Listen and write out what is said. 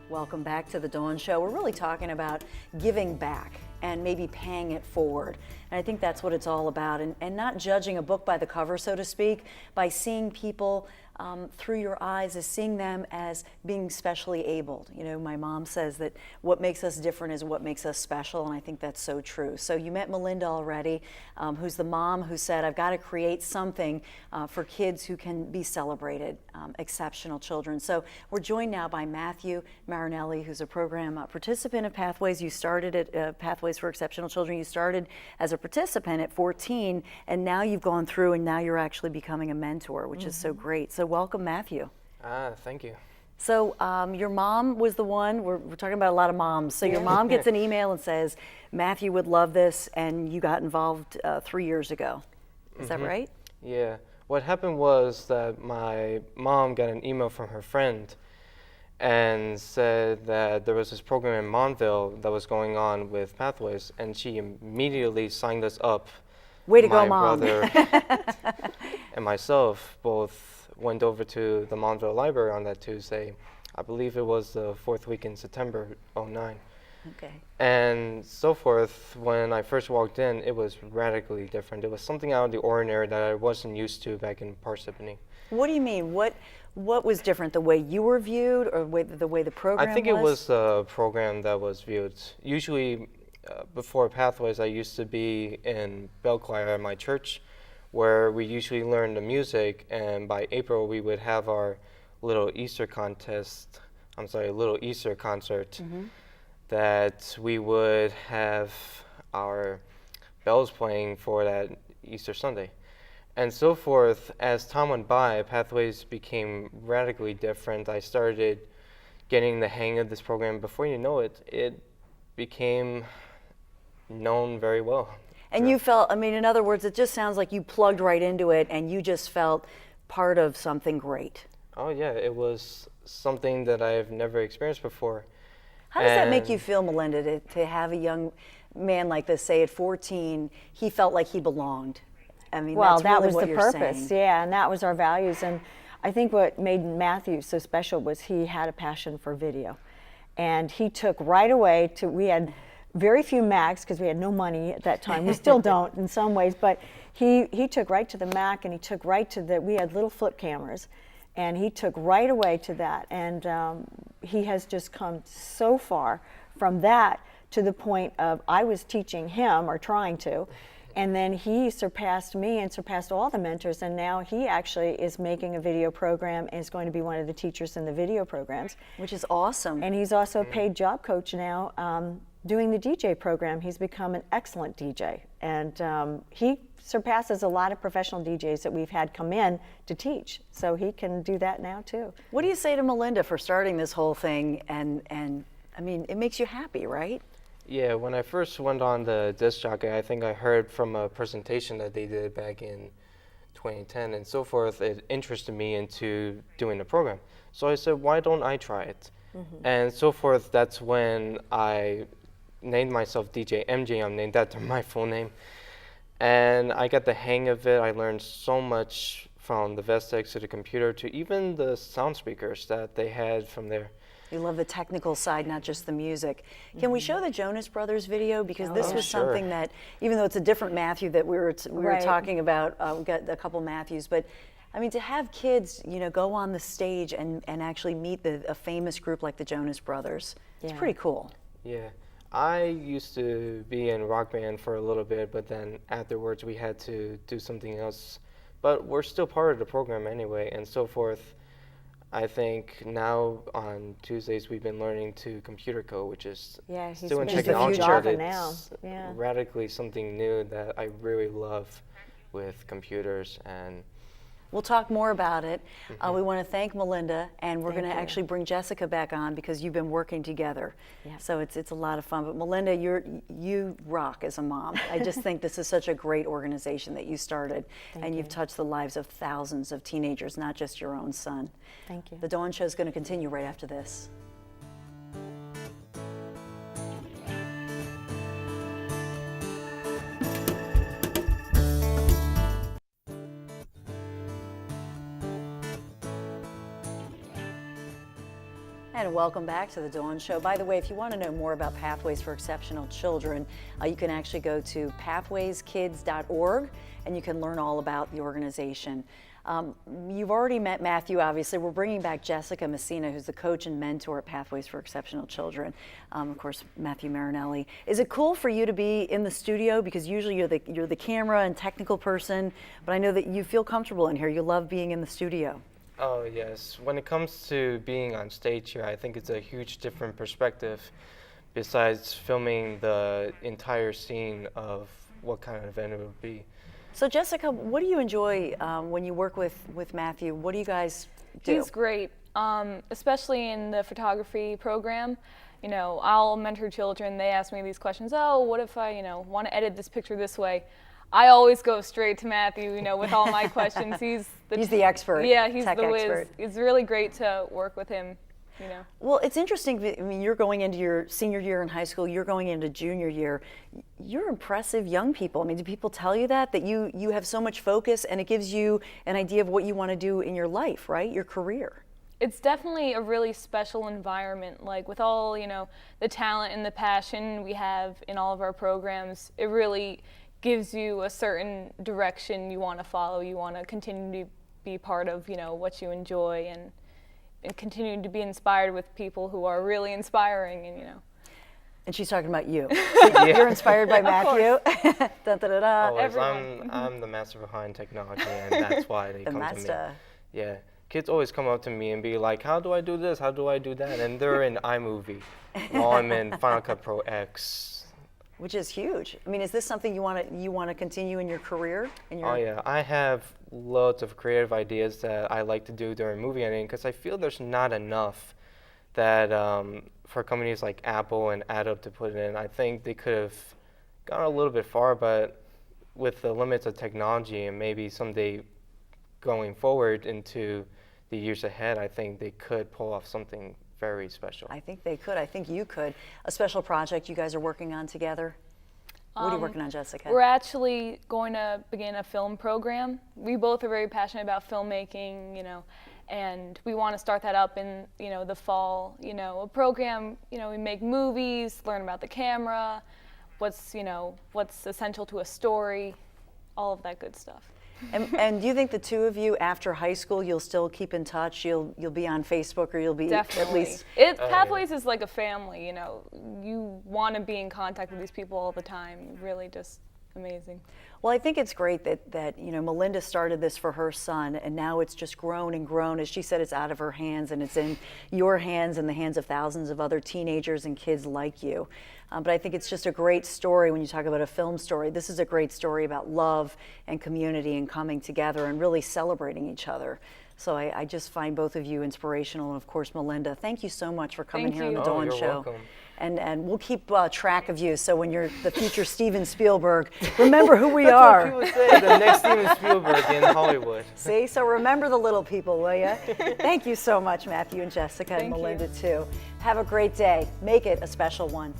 Welcome back to the Dawn Show. We're really talking about giving back and maybe paying it forward. And I think that's what it's all about. And not judging a book by the cover, so to speak, by seeing people through your eyes, as seeing them as being specially abled. You know, my mom says that what makes us different is what makes us special, and I think that's so true. So you met Melinda already, who's the mom who said, I've got to create something for kids who can be celebrated, exceptional children. So we're joined now by Matthew Marinelli, who's a program participant of Pathways. You started at Pathways for Exceptional Children. You started as a participant at 14, and now you've gone through, and now you're actually becoming a mentor, which is so great. So welcome, Matthew. Thank you. So your mom was the one, we're talking about a lot of moms, so your mom gets an email and says, Matthew would love this, and you got involved 3 years ago. Is that right? Yeah. What happened was that my mom got an email from her friend and said that there was this program in Montville that was going on with Pathways, and she immediately signed us up. Way to go, Mom. My brother and myself both went over to the Montville Library on that Tuesday. I believe it was the 4th week in September '09. Okay. And so forth. When I first walked in, it was radically different. It was something out of the ordinary that I wasn't used to back in Parsippany. What do you mean? What was different? The way you were viewed, or the way the program was? I think it was the program that was viewed. Usually, before Pathways, I used to be in bell choir at my church, where we usually learned the music, and by April we would have our little Easter concert that we would have our bells playing for that Easter Sunday. And so forth. As time went by, Pathways became radically different. I started getting the hang of this program. Before you know it, it became known very well. And you felt, I mean, in other words, it just sounds like you plugged right into it and you just felt part of something great. Oh yeah, it was something that I've never experienced before. How does that make you feel, Melinda, to have a young man like this, say at 14, he felt like he belonged? I mean, well, that's that really was what the you're purpose, saying. yeah, and that was our values. And I think what made Matthew so special was he had a passion for video. And he took right away to, we had very few Macs because we had no money at that time. We still don't in some ways, but he took right to the Mac, and he took right to we had little flip cameras, and he took right away to that. And he has just come so far from that to the point of I was teaching him, or trying to, and then he surpassed me and surpassed all the mentors, and now he actually is making a video program and is going to be one of the teachers in the video programs. Which is awesome. And he's also a paid job coach now, doing the DJ program. He's become an excellent DJ, and he surpasses a lot of professional DJs that we've had come in to teach. So he can do that now too. What do you say to Melinda for starting this whole thing? And I mean, it makes you happy, right? Yeah, when I first went on the disc jockey, I think I heard from a presentation that they did back in 2010 and so forth. It interested me into doing the program. So I said, why don't I try it? And so forth. That's when I named myself DJ MJ. I'm named after my full name. And I got the hang of it. I learned so much from the Vestex to the computer to even the sound speakers that they had from there. You love the technical side, not just the music. Can we show the Jonas Brothers video? Because this was something that, even though it's a different Matthew that we were talking about, we got a couple Matthews, but I mean, to have kids, you know, go on the stage and actually meet a famous group like the Jonas Brothers, it's pretty cool. Yeah. I used to be in rock band for a little bit, but then afterwards we had to do something else. But we're still part of the program anyway, and so forth. I think now on Tuesdays we've been learning to computer code, which is still in technology, but it's radically something new that I really love with computers. And we'll talk more about it. We want to thank Melinda, and we're going to actually bring Jessica back on because you've been working together. So it's a lot of fun. But Melinda, you rock as a mom. I just think this is such a great organization that you started, and you've touched the lives of thousands of teenagers, not just your own son. Thank you. The Dawn Show is going to continue right after this. And welcome back to the Dawn Show. By the way, if you want to know more about Pathways for Exceptional Children, you can actually go to pathwayskids.org and you can learn all about the organization. You've already met Matthew, obviously. We're bringing back Jessica Messina, who's the coach and mentor at Pathways for Exceptional Children. Of course, Matthew Marinelli. Is it cool for you to be in the studio? Because usually you're the camera and technical person, but I know that you feel comfortable in here. You love being in the studio. Oh yes, when it comes to being on stage here, I think it's a huge different perspective besides filming the entire scene of what kind of event it would be. So Jessica, what do you enjoy when you work with Matthew? What do you guys do? He's great, especially in the photography program. You know, I'll mentor children. They ask me these questions. Oh, what if I, want to edit this picture this way? I always go straight to Matthew, with all my questions. He's the expert. Yeah, he's tech the whiz. expert. It's really great to work with him, Well, it's interesting. I mean, you're going into your senior year in high school. You're going into junior year. You're impressive young people. I mean, do people tell you that you have so much focus and it gives you an idea of what you want to do in your life, right? Your career. It's definitely a really special environment. Like with all, the talent and the passion we have in all of our programs, it really gives you a certain direction you want to follow. You want to continue to be part of, what you enjoy and continue to be inspired with people who are really inspiring and. And she's talking about you. You're inspired by Matthew. Da, da, da, da. Always. I'm the master behind technology, and that's why they come to me. Yeah. Kids always come up to me and be like, how do I do this? How do I do that? And they're in iMovie while I'm in Final Cut Pro X. Which is huge. I mean, is this something you want to continue in your career? Oh yeah, I have loads of creative ideas that I like to do during movie editing because I feel there's not enough that for companies like Apple and Adobe to put in. I think they could have gone a little bit far, but with the limits of technology and maybe someday going forward into the years ahead, I think they could pull off something very special. I think they could. I think you could. A special project you guys are working on together? What are you working on, Jessica? We're actually going to begin a film program. We both are very passionate about filmmaking, and we want to start that up in, the fall. A program, we make movies, learn about the camera, what's essential to a story, all of that good stuff. And do you think the two of you, after high school, you'll still keep in touch? You'll be on Facebook, or you'll be Definitely. at least. Pathways is like a family. You want to be in contact with these people all the time. Really, just amazing. Well, I think it's great that Melinda started this for her son, and now it's just grown and grown. As she said, it's out of her hands, and it's in your hands and the hands of thousands of other teenagers and kids like you. But I think it's just a great story when you talk about a film story. This is a great story about love and community and coming together and really celebrating each other. So I just find both of you inspirational, and of course, Melinda, thank you so much for coming here on the Dawn you're Show. welcome. And we'll keep track of you, so when you're the future Steven Spielberg, remember who we That's are. what people say, the next Steven Spielberg in Hollywood. See, so remember the little people, will you? Thank you so much, Matthew and Jessica and Thank Melinda, too. Have a great day. Make it a special one.